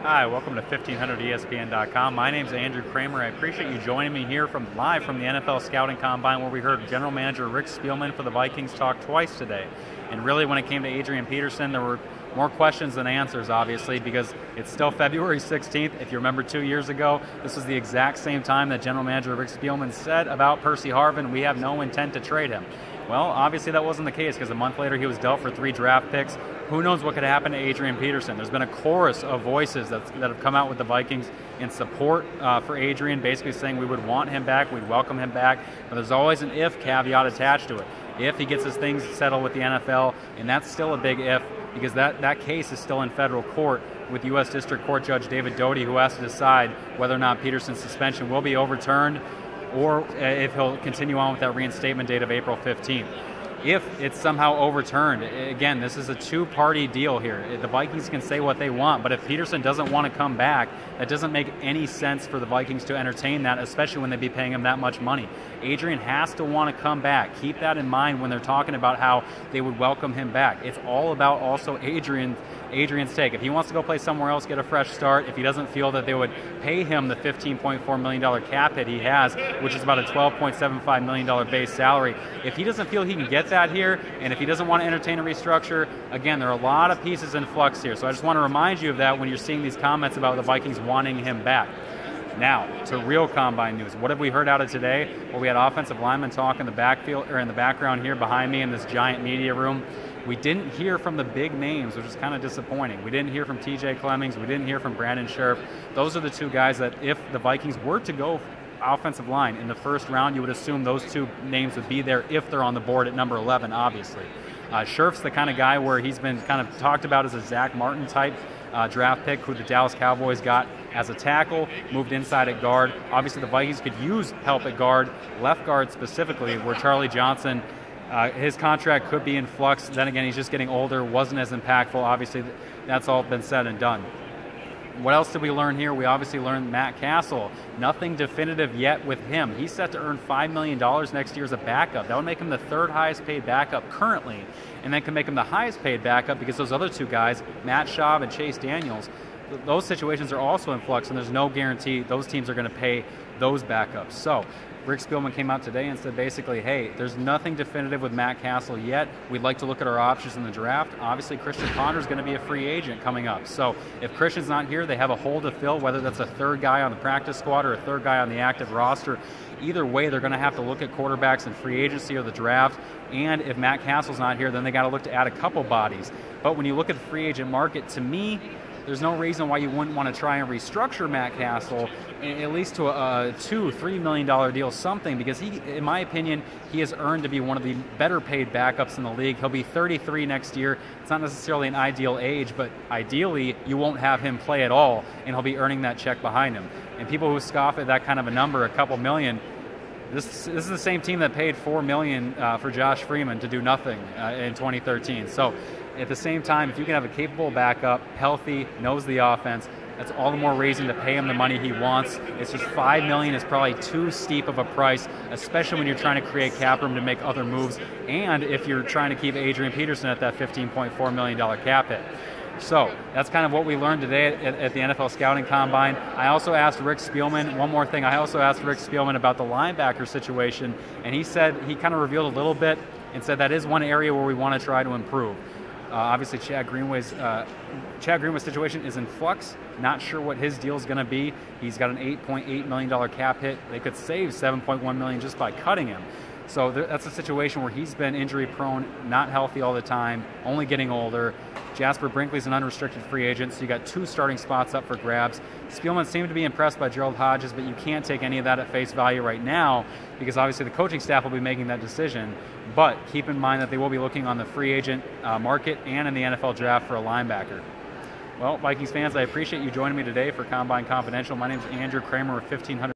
Hi, welcome to 1500ESPN.com. My name is Andrew Krammer. I appreciate you joining me here live from the NFL Scouting Combine, where we heard General Manager Rick Spielman for the Vikings talk twice today. And really, when it came to Adrian Peterson, there were more questions than answers, obviously, because it's still February 16th. If you remember 2 years ago, this was the exact same time that General Manager Rick Spielman said about Percy Harvin, we have no intent to trade him. Well, obviously that wasn't the case, because a month later he was dealt for 3 draft picks. Who knows what could happen to Adrian Peterson? There's been a chorus of voices that have come out with the Vikings in support for Adrian, basically saying we would want him back, we'd welcome him back, but there's always an if caveat attached to it. If he gets his things settled with the NFL, and that's still a big if, because that case is still in federal court with U.S. District Court Judge David Doty, who has to decide whether or not Peterson's suspension will be overturned or if he'll continue on with that reinstatement date of April 15th. If it's somehow overturned, again, this is a two-party deal here. The Vikings can say what they want, but if Peterson doesn't want to come back, that doesn't make any sense for the Vikings to entertain that, especially when they'd be paying him that much money. Adrian has to want to come back. Keep that in mind when they're talking about how they would welcome him back. It's all about also Adrian's take. If he wants to go play somewhere else, get a fresh start, if he doesn't feel that they would pay him the $15.4 million cap hit he has, which is about a $12.75 million base salary, if he doesn't feel he can get that here, and if he doesn't want to entertain a restructure, again, there are a lot of pieces in flux here. So I just want to remind you of that when you're seeing these comments about the Vikings wanting him back. Now, to real combine news. What have we heard out of today? Well, we had offensive linemen talk in the backfield, or in the background here behind me in this giant media room. We didn't hear from the big names, which is kind of disappointing. We didn't hear from TJ Clemmings. We didn't hear from Brandon Scherff. Those are the two guys that if the Vikings were to go offensive line in the first round, you would assume those two names would be there if they're on the board at number 11, obviously. Scherff's the kind of guy where he's been kind of talked about as a Zach Martin type draft pick, who the Dallas Cowboys got as a tackle, moved inside at guard. Obviously, the Vikings could use help at guard, left guard specifically, where Charlie Johnson, his contract could be in flux. Then again, he's just getting older, wasn't as impactful. Obviously, that's all been said and done. What else did we learn here? We obviously learned Matt Castle. Nothing definitive yet with him. He's set to earn $5 million next year as a backup. That would make him the third highest paid backup currently, and then can make him the highest paid backup because those other two guys, Matt Schaub and Chase Daniels, those situations are also in flux, and there's no guarantee those teams are going to pay those backups. So Rick Spielman came out today and said basically, hey, there's nothing definitive with Matt Castle yet. We'd like to look at our options in the draft. Obviously, Christian Ponder is going to be a free agent coming up. So if Christian's not here, they have a hole to fill, whether that's a third guy on the practice squad or a third guy on the active roster. Either way, they're going to have to look at quarterbacks in free agency or the draft. And if Matt Castle's not here, then they got to look to add a couple bodies. But when you look at the free agent market, to me, there's no reason why you wouldn't want to try and restructure Matt Castle, at least to a $2-3 million deal, something, because he, in my opinion, he has earned to be one of the better paid backups in the league. He'll be 33 next year. It's not necessarily an ideal age, but ideally you won't have him play at all, and he'll be earning that check behind him. And people who scoff at that kind of a number, a couple million, this is the same team that paid $4 million for Josh Freeman to do nothing in 2013. So at the same time, if you can have a capable backup, healthy, knows the offense, that's all the more reason to pay him the money he wants. It's just $5 million is probably too steep of a price, especially when you're trying to create cap room to make other moves, and if you're trying to keep Adrian Peterson at that $15.4 million cap hit. So that's kind of what we learned today at the NFL Scouting Combine. I also asked Rick Spielman, one more thing, I also asked Rick Spielman about the linebacker situation, and he said, he kind of revealed a little bit and said that is one area where we want to try to improve. Obviously, Chad Greenway's situation is in flux. Not sure what his deal is going to be. He's got an $8.8 million cap hit. They could save $7.1 million just by cutting him. So that's a situation where he's been injury prone, not healthy all the time, only getting older. Jasper Brinkley's an unrestricted free agent, so you got 2 starting spots up for grabs. Spielman seemed to be impressed by Gerald Hodges, but you can't take any of that at face value right now because obviously the coaching staff will be making that decision. But keep in mind that they will be looking on the free agent market and in the NFL draft for a linebacker. Well, Vikings fans, I appreciate you joining me today for Combine Confidential. My name is Andrew Krammer with 1500.